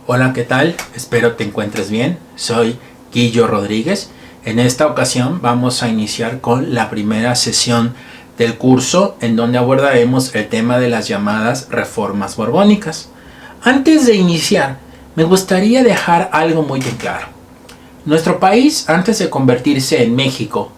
Hola, ¿qué tal? Espero te encuentres bien. Soy Guillo Rodríguez. En esta ocasión vamos a iniciar con la primera sesión del curso en donde abordaremos el tema de las llamadas reformas borbónicas. Antes de iniciar, me gustaría dejar algo muy en claro. Nuestro país, antes de convertirse en México,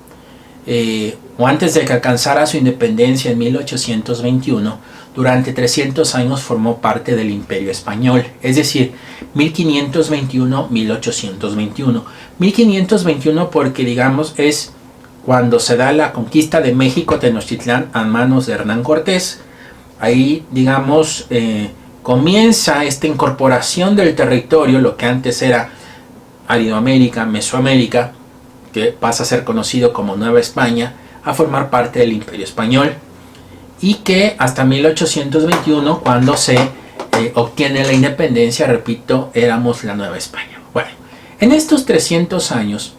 o antes de que alcanzara su independencia en 1821, durante 300 años formó parte del Imperio Español, es decir, 1521-1821. 1521 porque, digamos, es cuando se da la conquista de México Tenochtitlán a manos de Hernán Cortés. Ahí, digamos, comienza esta incorporación del territorio, lo que antes era Aridoamérica, Mesoamérica, que pasa a ser conocido como Nueva España, a formar parte del Imperio Español, y que hasta 1821, cuando se obtiene la independencia, repito, éramos la Nueva España. Bueno, en estos 300 años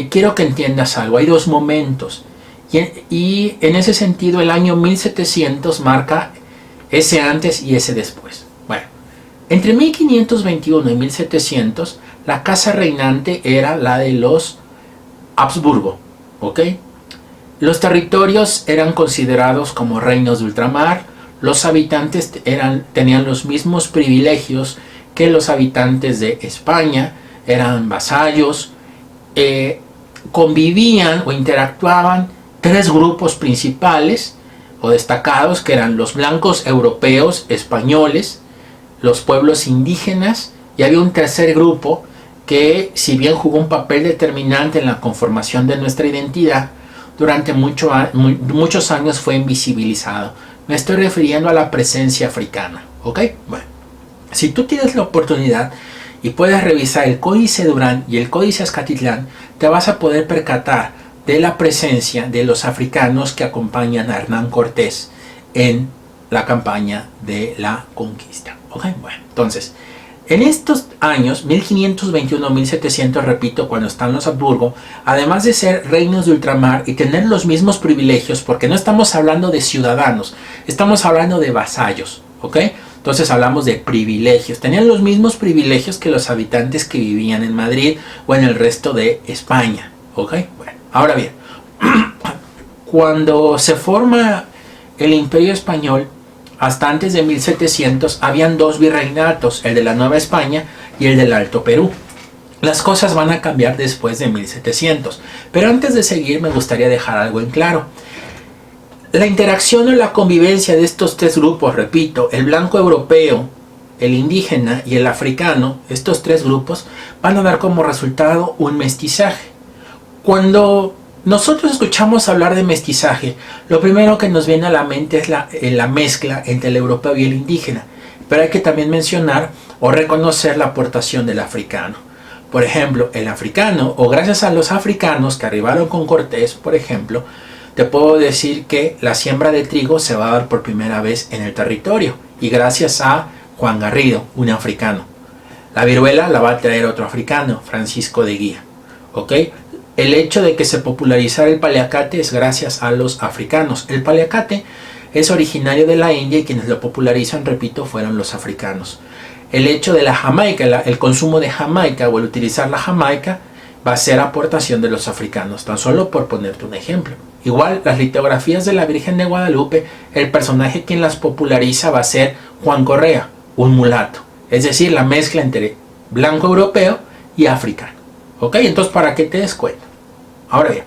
quiero que entiendas algo. Hay dos momentos, y en ese sentido el año 1700 marca ese antes y ese después. Bueno, entre 1521 y 1700 la casa reinante era la de los Habsburgo, ¿ok? Los territorios eran considerados como reinos de ultramar. Los habitantes tenían los mismos privilegios que los habitantes de España, eran vasallos. Convivían o interactuaban tres grupos principales o destacados, que eran los blancos europeos españoles, los pueblos indígenas, y había un tercer grupo que, si bien jugó un papel determinante en la conformación de nuestra identidad, durante muchos años fue invisibilizado. Me estoy refiriendo a la presencia africana, ¿ok? Bueno, si tú tienes la oportunidad y puedes revisar el Códice Durán y el Códice Azcatitlán, te vas a poder percatar de la presencia de los africanos que acompañan a Hernán Cortés en la campaña de la conquista, ¿ok? Bueno, entonces, en estos años, 1521-1700, repito, cuando están los Habsburgo, además de ser reinos de ultramar y tener los mismos privilegios, porque no estamos hablando de ciudadanos, estamos hablando de vasallos, ¿ok? Entonces hablamos de privilegios. Tenían los mismos privilegios que los habitantes que vivían en Madrid o en el resto de España, ¿ok? Bueno, ahora bien, cuando se forma el Imperio Español, hasta antes de 1700 habían dos virreinatos, el de la Nueva España y el del Alto Perú. Las cosas van a cambiar después de 1700, pero antes de seguir me gustaría dejar algo en claro. La interacción o la convivencia de estos tres grupos, repito, el blanco europeo, el indígena y el africano, estos tres grupos van a dar como resultado un mestizaje. Cuando nosotros escuchamos hablar de mestizaje, lo primero que nos viene a la mente es la mezcla entre el europeo y el indígena, pero hay que también mencionar o reconocer la aportación del africano. Por ejemplo, el africano, o gracias a los africanos que arribaron con Cortés, por ejemplo, te puedo decir que la siembra de trigo se va a dar por primera vez en el territorio, y gracias a Juan Garrido, un africano. La viruela la va a traer otro africano, Francisco de Guía, ¿ok? El hecho de que se popularizara el paliacate es gracias a los africanos. El paliacate es originario de la India y quienes lo popularizan, repito, fueron los africanos. El hecho de la Jamaica, el consumo de Jamaica o el utilizar la Jamaica va a ser aportación de los africanos, tan solo por ponerte un ejemplo. Igual, las litografías de la Virgen de Guadalupe, el personaje quien las populariza va a ser Juan Correa, un mulato. Es decir, la mezcla entre blanco europeo y africano. ¿Ok? Entonces, para que te des cuenta. Ahora bien,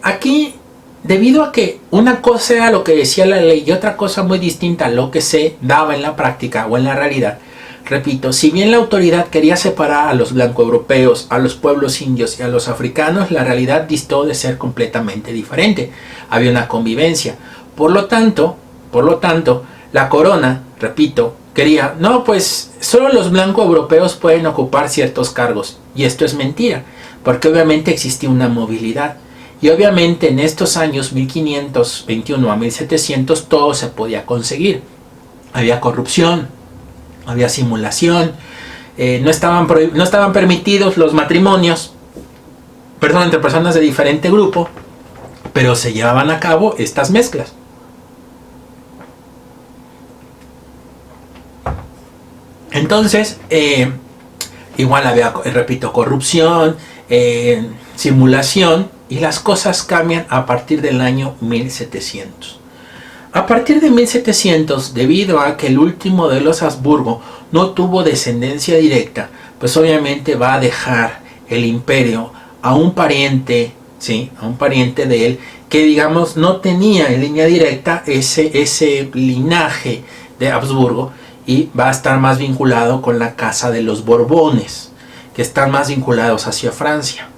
aquí, debido a que una cosa era lo que decía la ley y otra cosa muy distinta a lo que se daba en la práctica o en la realidad, repito, si bien la autoridad quería separar a los blancoeuropeos, a los pueblos indios y a los africanos, la realidad distó de ser completamente diferente. Había una convivencia. Por lo tanto, la corona, repito, quería, no, pues solo los blancoeuropeos pueden ocupar ciertos cargos. Y esto es mentira, porque obviamente existía una movilidad. Y obviamente en estos años 1521 a 1700 todo se podía conseguir. Había corrupción, había simulación, no estaban permitidos los matrimonios, entre personas de diferente grupo, pero se llevaban a cabo estas mezclas. Entonces, igual había, repito, corrupción, simulación, y las cosas cambian a partir del año 1700. A partir de 1700, debido a que el último de los Habsburgo no tuvo descendencia directa, pues obviamente va a dejar el imperio a un pariente, ¿sí? A un pariente de él, que digamos no tenía en línea directa ese linaje de Habsburgo, y va a estar más vinculado con la casa de los Borbones, que están más vinculados hacia Francia.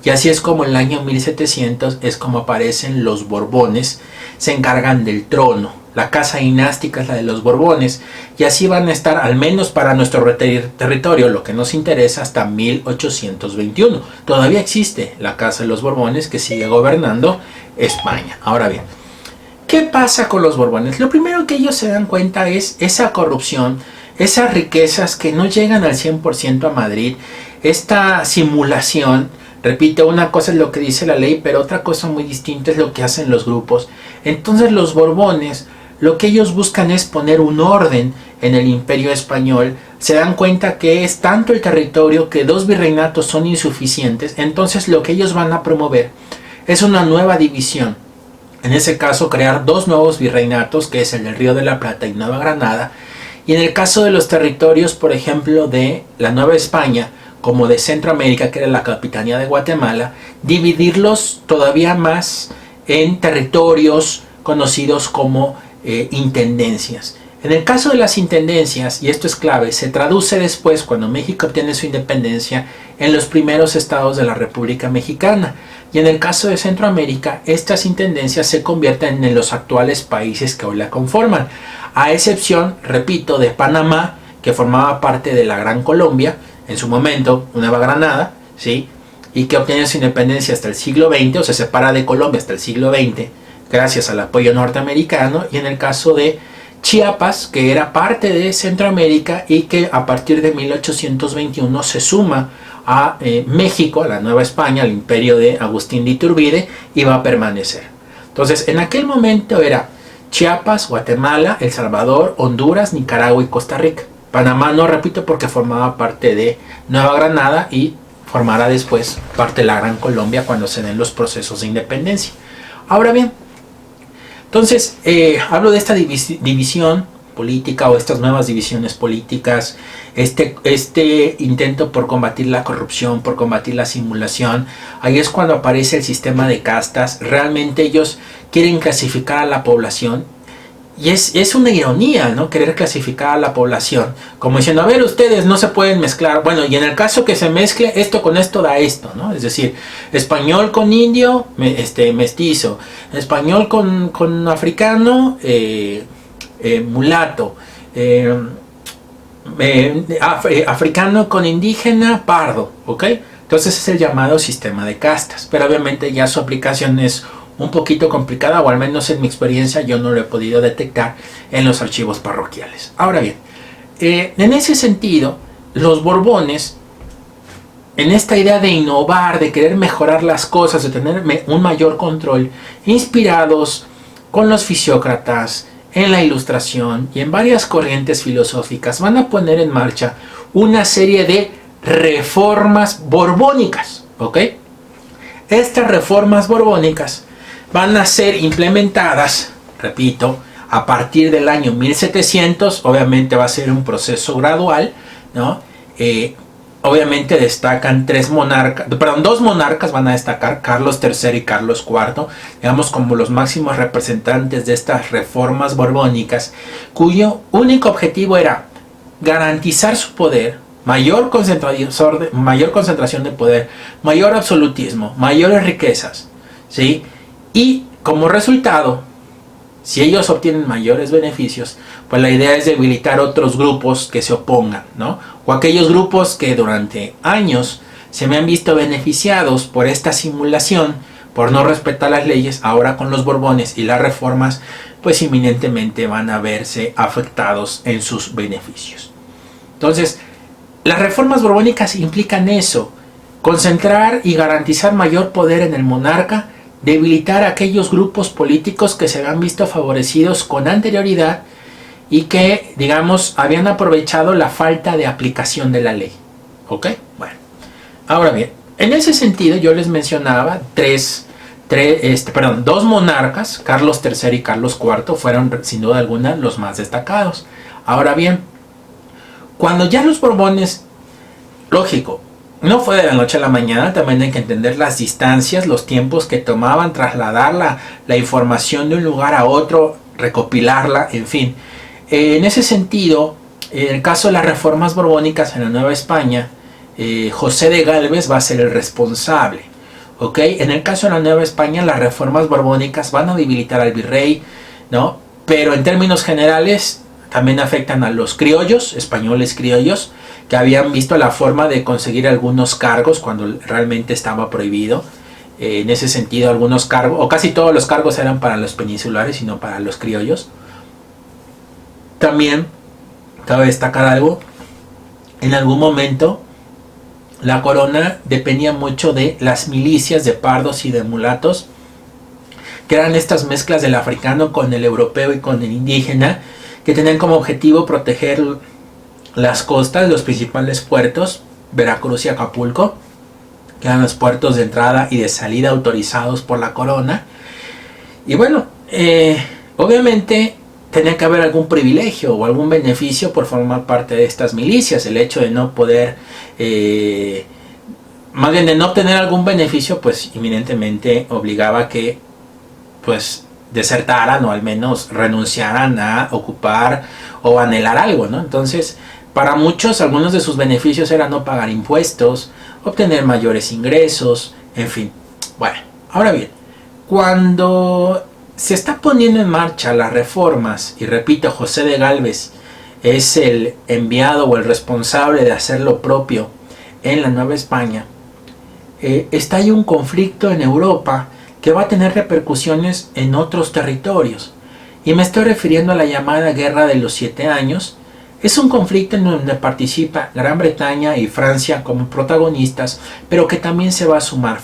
Y así es como en el año 1700 es como aparecen los Borbones, se encargan del trono. La casa dinástica es la de los Borbones, y así van a estar, al menos para nuestro territorio, lo que nos interesa, hasta 1821. Todavía existe la casa de los Borbones, que sigue gobernando España. Ahora bien, ¿qué pasa con los Borbones? Lo primero que ellos se dan cuenta es esa corrupción, esas riquezas que no llegan al 100% a Madrid, esta simulación. Repito, una cosa es lo que dice la ley, pero otra cosa muy distinta es lo que hacen los grupos. Entonces los Borbones, lo que ellos buscan es poner un orden en el imperio español. Se dan cuenta que es tanto el territorio que 2 virreinatos son insuficientes. Entonces lo que ellos van a promover es una nueva división. En ese caso, crear 2 nuevos virreinatos, que es el del Río de la Plata y Nueva Granada. Y en el caso de los territorios, por ejemplo, de la Nueva España, como de Centroamérica, que era la capitanía de Guatemala, dividirlos todavía más en territorios conocidos como intendencias. En el caso de las intendencias, y esto es clave, se traduce después, cuando México obtiene su independencia, en los primeros estados de la República Mexicana. Y en el caso de Centroamérica, estas intendencias se convierten en los actuales países que hoy la conforman, a excepción, repito, de Panamá, que formaba parte de la Gran Colombia, en su momento, Nueva Granada, ¿sí? Y que obtiene su independencia hasta el siglo XX, o se separa de Colombia hasta el siglo XX, gracias al apoyo norteamericano. Y en el caso de Chiapas, que era parte de Centroamérica y que a partir de 1821 se suma a México, a la Nueva España, al imperio de Agustín de Iturbide, y va a permanecer. Entonces, en aquel momento era Chiapas, Guatemala, El Salvador, Honduras, Nicaragua y Costa Rica. Panamá no, repito, porque formaba parte de Nueva Granada y formará después parte de la Gran Colombia cuando se den los procesos de independencia. Ahora bien, entonces hablo de esta división política, o estas nuevas divisiones políticas, este intento por combatir la corrupción, por combatir la simulación. Ahí es cuando aparece el sistema de castas. Realmente ellos quieren clasificar a la población. Y es una ironía, ¿no? Querer clasificar a la población, como diciendo, a ver, ustedes no se pueden mezclar. Bueno, y en el caso que se mezcle, esto con esto da esto, ¿no? Es decir, español con indio, mestizo, español con africano, mulato, africano con indígena, pardo, ¿ok? Entonces es el llamado sistema de castas, pero obviamente ya su aplicación es un poquito complicada, o al menos en mi experiencia yo no lo he podido detectar en los archivos parroquiales. Ahora bien, en ese sentido, los Borbones, en esta idea de innovar, de querer mejorar las cosas, de tener un mayor control, inspirados con los fisiócratas, en la Ilustración y en varias corrientes filosóficas, van a poner en marcha una serie de reformas borbónicas, ¿ok? Estas reformas borbónicas van a ser implementadas, repito, a partir del año 1700. Obviamente va a ser un proceso gradual, ¿no? Obviamente destacan dos monarcas van a destacar, Carlos III y Carlos IV, digamos como los máximos representantes de estas reformas borbónicas, cuyo único objetivo era garantizar su poder, mayor concentración de poder, mayor absolutismo, mayores riquezas, ¿sí? Y como resultado, si ellos obtienen mayores beneficios, pues la idea es debilitar otros grupos que se opongan, ¿no? O aquellos grupos que durante años se me han visto beneficiados por esta simulación, por no respetar las leyes. Ahora con los Borbones y las reformas, pues inminentemente van a verse afectados en sus beneficios. Entonces, las reformas borbónicas implican eso: concentrar y garantizar mayor poder en el monarca, debilitar a aquellos grupos políticos que se han visto favorecidos con anterioridad, y que, digamos, habían aprovechado la falta de aplicación de la ley. ¿Ok? Bueno, ahora bien, en ese sentido yo les mencionaba dos monarcas, Carlos III y Carlos IV, fueron sin duda alguna los más destacados. Ahora bien, cuando ya los Borbones, lógico, no fue de la noche a la mañana, también hay que entender las distancias, los tiempos que tomaban trasladar la información de un lugar a otro, recopilarla, en fin. En ese sentido, en el caso de las reformas borbónicas en la Nueva España, José de Gálvez va a ser el responsable. ¿Ok? En el caso de la Nueva España, las reformas borbónicas van a debilitar al virrey, ¿no? Pero en términos generales también afectan a los criollos, españoles criollos, que habían visto la forma de conseguir algunos cargos cuando realmente estaba prohibido. En ese sentido, algunos cargos, o casi todos los cargos eran para los peninsulares y no para los criollos. También cabe destacar algo, en algún momento la corona dependía mucho de las milicias de pardos y de mulatos, que eran estas mezclas del africano con el europeo y con el indígena, que tenían como objetivo proteger las costas, los principales puertos, Veracruz y Acapulco, que eran los puertos de entrada y de salida autorizados por la corona. Y bueno, obviamente tenía que haber algún privilegio o algún beneficio por formar parte de estas milicias. El hecho de no poder, más bien de no obtener algún beneficio, pues inminentemente obligaba a que pues desertaran o al menos renunciaran a ocupar o anhelar algo, ¿no? Entonces, para muchos, algunos de sus beneficios eran no pagar impuestos, obtener mayores ingresos, en fin. Bueno, ahora bien, cuando se está poniendo en marcha las reformas, y repito, José de Gálvez es el enviado o el responsable de hacer lo propio en la Nueva España, está ahí un conflicto en Europa que va a tener repercusiones en otros territorios. Y me estoy refiriendo a la llamada Guerra de los 7 Años. Es un conflicto en donde participa Gran Bretaña y Francia como protagonistas, pero que también se va a sumar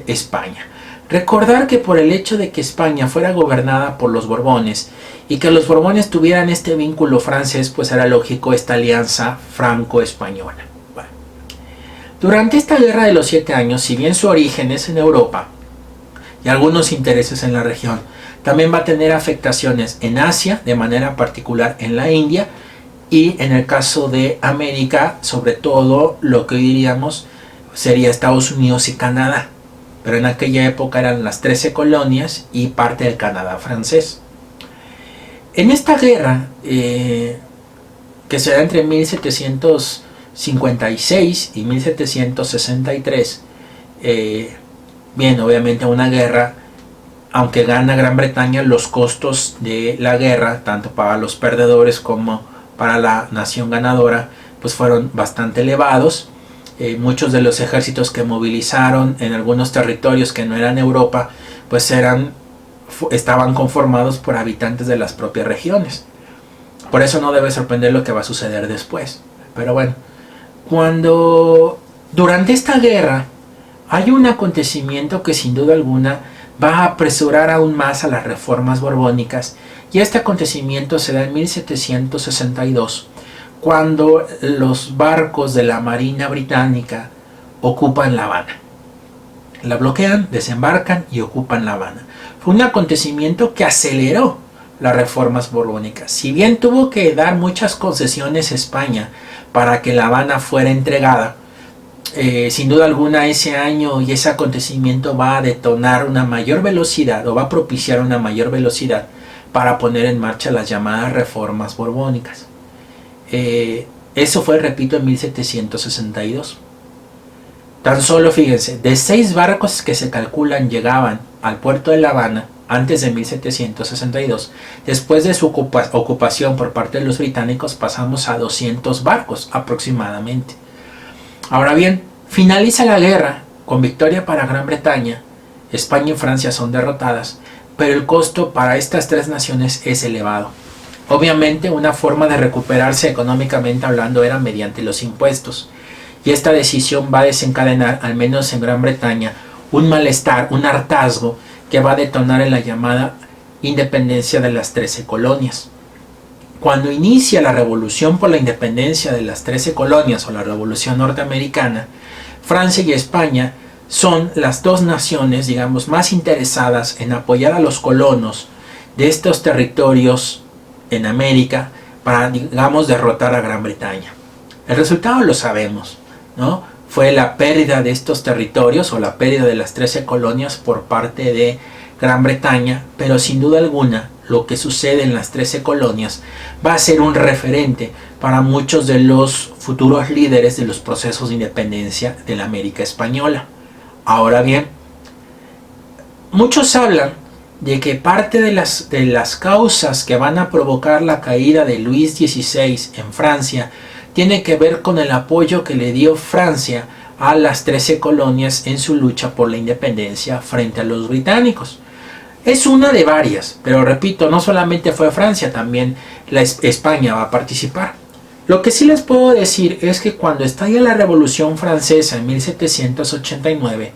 España. Recordar que por el hecho de que España fuera gobernada por los Borbones y que los Borbones tuvieran este vínculo francés, pues era lógico esta alianza franco-española. Bueno. Durante esta Guerra de los 7 Años, si bien su origen es en Europa y algunos intereses en la región, también va a tener afectaciones en Asia, de manera particular en la India, y en el caso de América, sobre todo lo que hoy diríamos sería Estados Unidos y Canadá. Pero en aquella época eran las 13 colonias y parte del Canadá francés. En esta guerra, que se da entre 1756 y 1763, bien, obviamente una guerra, aunque gana Gran Bretaña, los costos de la guerra, tanto para los perdedores como para la nación ganadora, pues fueron bastante elevados. Muchos de los ejércitos que movilizaron en algunos territorios que no eran Europa, pues estaban conformados por habitantes de las propias regiones. Por eso no debe sorprender lo que va a suceder después. Pero bueno, durante esta guerra hay un acontecimiento que sin duda alguna va a apresurar aún más a las reformas borbónicas, y este acontecimiento se da en 1762, cuando los barcos de la Marina Británica ocupan La Habana. La bloquean, desembarcan y ocupan La Habana. Fue un acontecimiento que aceleró las reformas borbónicas. Si bien tuvo que dar muchas concesiones a España para que La Habana fuera entregada, sin duda alguna ese año y ese acontecimiento va a detonar una mayor velocidad, o va a propiciar una mayor velocidad para poner en marcha las llamadas reformas borbónicas. Eso fue, repito, en 1762. Tan solo, fíjense, de 6 barcos que se calculan llegaban al puerto de La Habana antes de 1762, después de su ocupación por parte de los británicos pasamos a 200 barcos aproximadamente. Ahora bien, finaliza la guerra con victoria para Gran Bretaña. España y Francia son derrotadas, pero el costo para estas 3 naciones es elevado. Obviamente una forma de recuperarse económicamente hablando era mediante los impuestos, y esta decisión va a desencadenar, al menos en Gran Bretaña, un malestar, un hartazgo que va a detonar en la llamada independencia de las 13 colonias. cuando inicia la revolución por la independencia de las 13 colonias o la revolución norteamericana, Francia y España son las dos naciones, digamos, más interesadas en apoyar a los colonos de estos territorios en América para, digamos, derrotar a Gran Bretaña. El resultado lo sabemos, ¿no? Fue la pérdida de estos territorios o la pérdida de las 13 colonias por parte de Gran Bretaña, pero sin duda alguna lo que sucede en las 13 colonias va a ser un referente para muchos de los futuros líderes de los procesos de independencia de la América Española. Ahora bien, muchos hablan de que parte de las causas que van a provocar la caída de Luis XVI en Francia tiene que ver con el apoyo que le dio Francia a las 13 colonias en su lucha por la independencia frente a los británicos. Es una de varias, pero repito, no solamente fue Francia, también España va a participar. Lo que sí les puedo decir es que cuando estalla la Revolución Francesa en 1789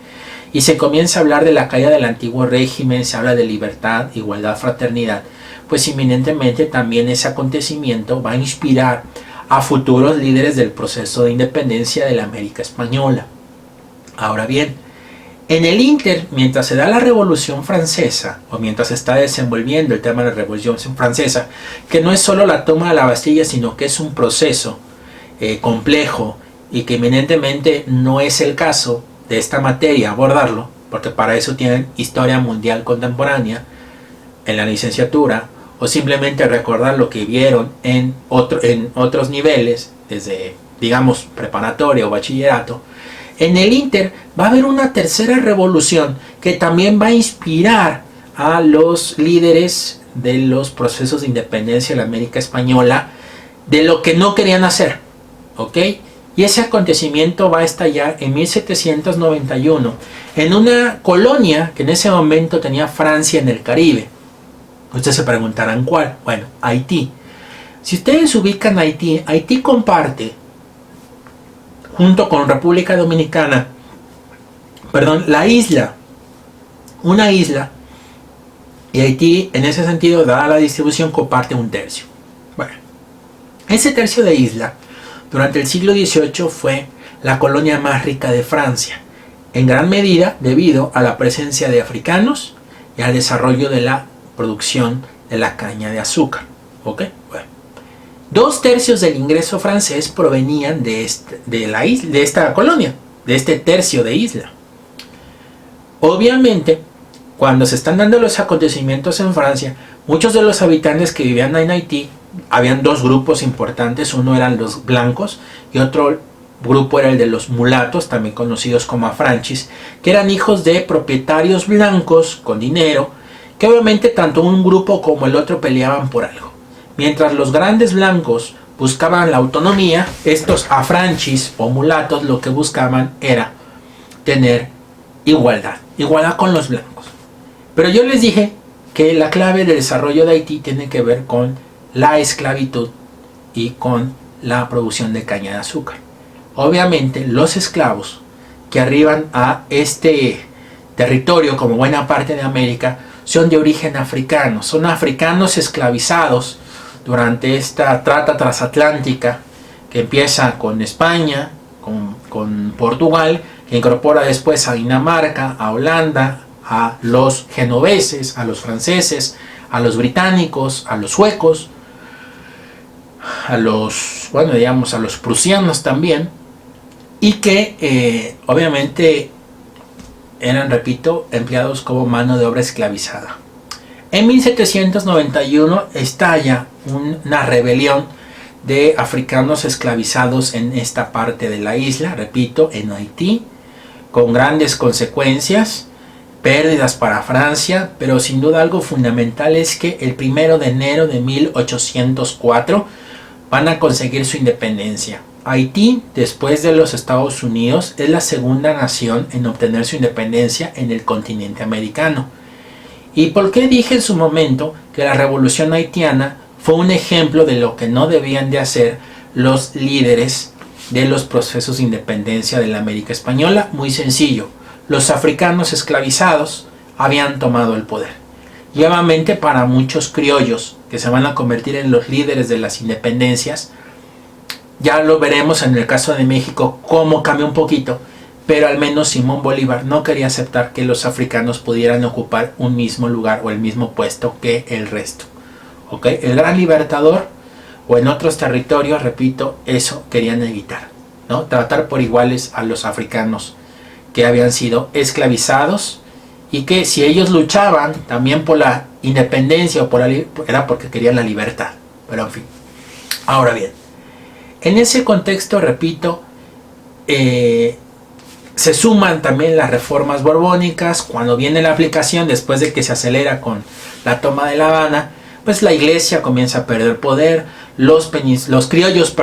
y se comienza a hablar de la caída del antiguo régimen, se habla de libertad, igualdad, fraternidad, pues inminentemente también ese acontecimiento va a inspirar a futuros líderes del proceso de independencia de la América Española. Ahora bien, en el ínter, mientras se da la Revolución Francesa, o mientras se está desenvolviendo el tema de la Revolución Francesa, que no es solo la toma de la Bastilla, sino que es un proceso complejo y que eminentemente no es el caso de esta materia abordarlo, porque para eso tienen Historia Mundial Contemporánea en la licenciatura, o simplemente recordar lo que vieron en otros niveles, desde, digamos, preparatoria o bachillerato. En el ínter va a haber una tercera revolución que también va a inspirar a los líderes de los procesos de independencia de la América Española de lo que no querían hacer, ¿ok? Y ese acontecimiento va a estallar en 1791 en una colonia que en ese momento tenía Francia en el Caribe. Ustedes se preguntarán cuál. Bueno, Haití. Si ustedes ubican Haití, Haití comparte junto con República Dominicana, la isla, una isla, y Haití en ese sentido, dada la distribución, comparte un tercio. Bueno, ese tercio de isla durante el siglo XVIII fue la colonia más rica de Francia, en gran medida debido a la presencia de africanos y al desarrollo de la producción de la caña de azúcar. ¿Ok? Bueno. 2/3 del ingreso francés provenían de esta colonia, de este tercio de isla. Obviamente, cuando se están dando los acontecimientos en Francia, muchos de los habitantes que vivían en Haití, habían dos grupos importantes, uno eran los blancos y otro grupo era el de los mulatos, también conocidos como afranchis, que eran hijos de propietarios blancos con dinero, que obviamente tanto un grupo como el otro peleaban por algo. Mientras los grandes blancos buscaban la autonomía, estos afranchis o mulatos lo que buscaban era tener igualdad con los blancos. Pero yo les dije que la clave del desarrollo de Haití tiene que ver con la esclavitud y con la producción de caña de azúcar. Obviamente los esclavos que arriban a este territorio, como buena parte de América, son de origen africano, son africanos esclavizados durante esta trata transatlántica que empieza con España, con Portugal, que incorpora después a Dinamarca, a Holanda, a los genoveses, a los franceses, a los británicos, a los suecos, a los prusianos también, y que obviamente eran, repito, empleados como mano de obra esclavizada. En 1791 estalla una rebelión de africanos esclavizados en esta parte de la isla, repito, en Haití, con grandes consecuencias, pérdidas para Francia, pero sin duda algo fundamental es que el 1 de enero de 1804 van a conseguir su independencia. Haití, después de los Estados Unidos, es la segunda nación en obtener su independencia en el continente americano. ¿Y por qué dije en su momento que la revolución haitiana fue un ejemplo de lo que no debían de hacer los líderes de los procesos de independencia de la América Española? Muy sencillo, los africanos esclavizados habían tomado el poder. Y obviamente para muchos criollos que se van a convertir en los líderes de las independencias, ya lo veremos en el caso de México cómo cambia un poquito, pero al menos Simón Bolívar no quería aceptar que los africanos pudieran ocupar un mismo lugar o el mismo puesto que el resto. ¿Ok? El gran libertador, o en otros territorios, repito, eso querían evitar, ¿no? Tratar por iguales a los africanos que habían sido esclavizados, y que si ellos luchaban también por la independencia o era porque querían la libertad. Pero en fin. Ahora bien, en ese contexto, repito, se suman también las reformas borbónicas. Cuando viene la aplicación, después de que se acelera con la toma de La Habana, pues la iglesia comienza a perder poder, los criollos,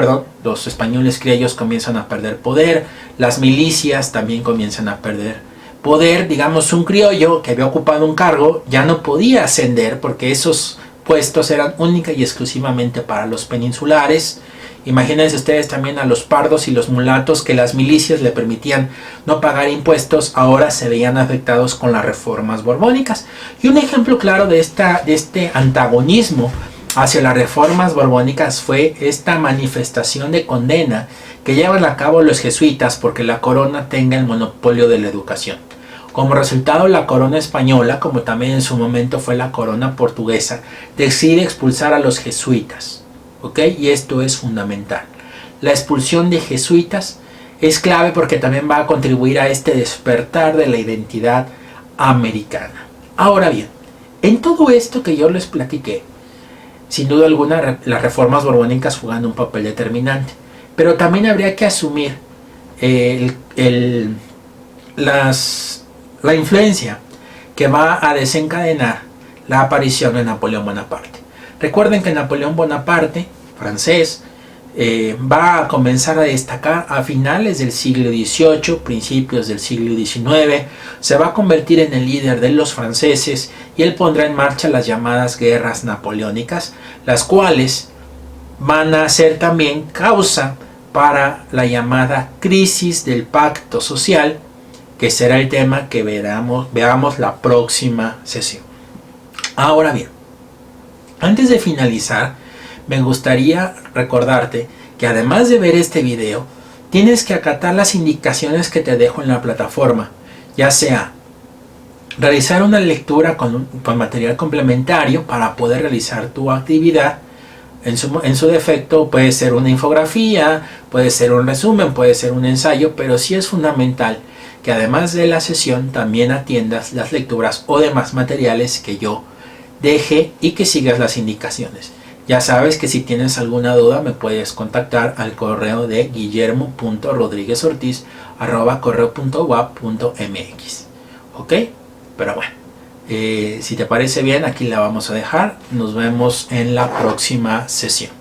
los españoles criollos comienzan a perder poder, las milicias también comienzan a perder poder. Digamos, un criollo que había ocupado un cargo ya no podía ascender porque esos puestos eran única y exclusivamente para los peninsulares. Imagínense ustedes también a los pardos y los mulatos que las milicias le permitían no pagar impuestos, ahora se veían afectados con las reformas borbónicas. Y un ejemplo claro de este antagonismo hacia las reformas borbónicas fue esta manifestación de condena que llevan a cabo los jesuitas porque la corona tenga el monopolio de la educación. Como resultado, la corona española, como también en su momento fue la corona portuguesa, decide expulsar a los jesuitas. ¿Ok? Y esto es fundamental. La expulsión de jesuitas es clave porque también va a contribuir a este despertar de la identidad americana. Ahora bien, en todo esto que yo les platiqué, sin duda alguna las reformas borbónicas jugando un papel determinante, pero también habría que asumir la influencia que va a desencadenar la aparición de Napoleón Bonaparte. Recuerden que Napoleón Bonaparte, francés, va a comenzar a destacar a finales del siglo XVIII, principios del siglo XIX, se va a convertir en el líder de los franceses y él pondrá en marcha las llamadas guerras napoleónicas, las cuales van a ser también causa para la llamada crisis del pacto social, que será el tema que veamos la próxima sesión. Ahora bien, antes de finalizar, me gustaría recordarte que además de ver este video, tienes que acatar las indicaciones que te dejo en la plataforma, ya sea realizar una lectura con material complementario para poder realizar tu actividad. En su defecto puede ser una infografía, puede ser un resumen, puede ser un ensayo, pero sí es fundamental que además de la sesión también atiendas las lecturas o demás materiales que yo deje y que sigas las indicaciones. Ya sabes que si tienes alguna duda me puedes contactar al correo de guillermo.rodriguezortiz@correo.uap.mx. ¿Ok? Pero bueno, si te parece bien, aquí la vamos a dejar. Nos vemos en la próxima sesión.